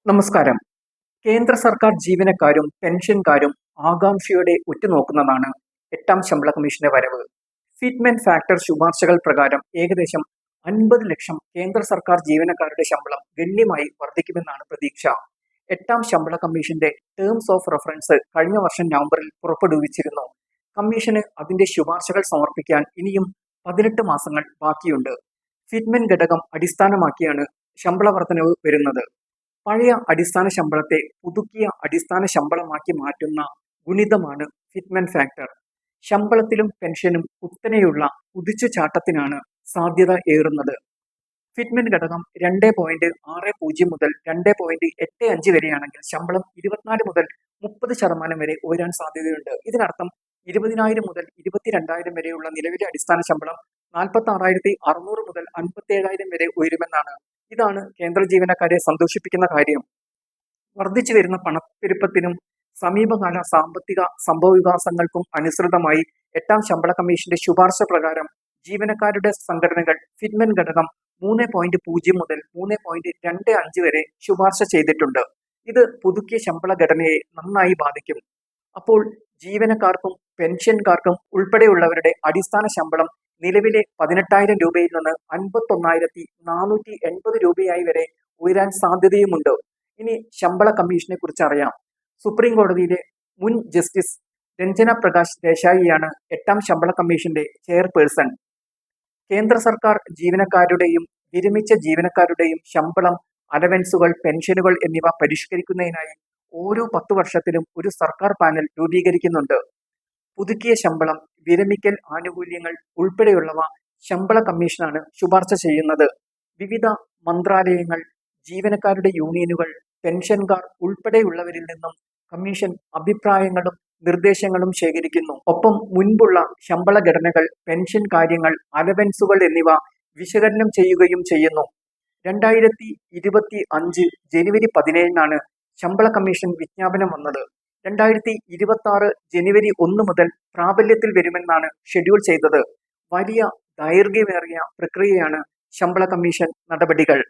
നമസ്കാരം. കേന്ദ്ര സർക്കാർ ജീവനക്കാരും പെൻഷൻകാരും ആകാംക്ഷയോടെ ഉറ്റുനോക്കുന്നതാണ് എട്ടാം ശമ്പള കമ്മീഷന്റെ വരവ്. ഫിറ്റ്മെൻ ഫാക്ടർ ശുപാർശകൾ പ്രകാരം ഏകദേശം 50 ലക്ഷം കേന്ദ്ര സർക്കാർ ജീവനക്കാരുടെ ശമ്പളം ഗണ്യമായി വർദ്ധിക്കുമെന്നാണ് പ്രതീക്ഷ. എട്ടാം ശമ്പള കമ്മീഷന്റെ ടേംസ് ഓഫ് റഫറൻസ് കഴിഞ്ഞ വർഷം നവംബറിൽ പുറപ്പെടുവിച്ചിരുന്നു. കമ്മീഷന് അതിന്റെ ശുപാർശകൾ സമർപ്പിക്കാൻ ഇനിയും 18 മാസങ്ങൾ ബാക്കിയുണ്ട്. ഫിറ്റ്മെൻ ഘടകം അടിസ്ഥാനമാക്കിയാണ് ശമ്പള വർധനവ് വരുന്നത്. പഴയ അടിസ്ഥാന ശമ്പളത്തെ പുതുക്കിയ അടിസ്ഥാന ശമ്പളമാക്കി മാറ്റുന്ന ഗുണിതമാണ് ഫിറ്റ്മെൻ ഫാക്ടർ. ശമ്പളത്തിലും പെൻഷനും കുത്തനെയുള്ള കുതിച്ചുചാട്ടത്തിനാണ് സാധ്യത ഏറുന്നത്. ഫിറ്റ്മെൻ ഘടകം 2.60 മുതൽ 2.85 വരെയാണെങ്കിൽ ശമ്പളം 24 മുതൽ 30% വരെ ഉയരാൻ സാധ്യതയുണ്ട്. ഇതിനർത്ഥം 20,000 മുതൽ 22,000 വരെയുള്ള നിലവിലെ അടിസ്ഥാന ശമ്പളം 46,600 മുതൽ 57,000 വരെ ഉയരുമെന്നാണ്. ഇതാണ് കേന്ദ്ര ജീവനക്കാരെ സന്തോഷിപ്പിക്കുന്ന കാര്യം. വർദ്ധിച്ചു വരുന്ന പണപ്പെരുപ്പത്തിനും സമീപകാല സാമ്പത്തിക സംഭവവികാസങ്ങൾക്കും അനുസൃതമായി എട്ടാം ശമ്പള കമ്മീഷന്റെ ശുപാർശ പ്രകാരം ജീവനക്കാരുടെ സംഘടനകൾ ഫിറ്റ്മെൻ ഘടകം 3.0 മുതൽ 3.25 വരെ ശുപാർശ ചെയ്തിട്ടുണ്ട്. ഇത് പുതുക്കിയ ശമ്പള ഘടനയെ നന്നായി ബാധിക്കും. അപ്പോൾ ജീവനക്കാർക്കും പെൻഷൻകാർക്കും ഉൾപ്പെടെയുള്ളവരുടെ അടിസ്ഥാന ശമ്പളം നിലവിലെ 18,000 രൂപയിൽ നിന്ന് 51,480 രൂപയായി വരെ ഉയരാൻ സാധ്യതയുമുണ്ട്. ഇനി ശമ്പള കമ്മീഷനെ കുറിച്ച് അറിയാം. സുപ്രീം കോടതിയിലെ മുൻ ജസ്റ്റിസ് രഞ്ജന പ്രകാശ് ദേശായിയാണ് എട്ടാം ശമ്പള കമ്മീഷന്റെ ചെയർപേഴ്സൺ. കേന്ദ്ര സർക്കാർ ജീവനക്കാരുടെയും വിരമിച്ച ജീവനക്കാരുടെയും ശമ്പളം, അലവൻസുകൾ, പെൻഷനുകൾ എന്നിവ പരിഷ്കരിക്കുന്നതിനായി ഓരോ 10 വർഷത്തിലും ഒരു സർക്കാർ പാനൽ രൂപീകരിക്കുന്നുണ്ട്. പുതുക്കിയ ശമ്പളം, വിരമിക്കൽ ആനുകൂല്യങ്ങൾ ഉൾപ്പെടെയുള്ളവ ശമ്പള കമ്മീഷനാണ് ശുപാർശ ചെയ്യുന്നത്. വിവിധ മന്ത്രാലയങ്ങൾ, ജീവനക്കാരുടെ യൂണിയനുകൾ, പെൻഷൻകാർ ഉൾപ്പെടെയുള്ളവരിൽ നിന്നും കമ്മീഷൻ അഭിപ്രായങ്ങളും നിർദ്ദേശങ്ങളും ശേഖരിക്കുന്നു. ഒപ്പം മുൻപുള്ള ശമ്പള ഘടനകൾ, പെൻഷൻ കാര്യങ്ങൾ, അലവൻസുകൾ എന്നിവ വിശകലനം ചെയ്യുകയും ചെയ്യുന്നു. 2025 ജനുവരി 17 ശമ്പള കമ്മീഷൻ വിജ്ഞാപനം വന്നത്. 2026 ജനുവരി 1 മുതൽ പ്രാബല്യത്തിൽ വരുമെന്നാണ് ഷെഡ്യൂൾ ചെയ്തത്. വലിയ ദൈർഘ്യമേറിയ പ്രക്രിയയാണ് ശമ്പള കമ്മീഷൻ നടപടികൾ.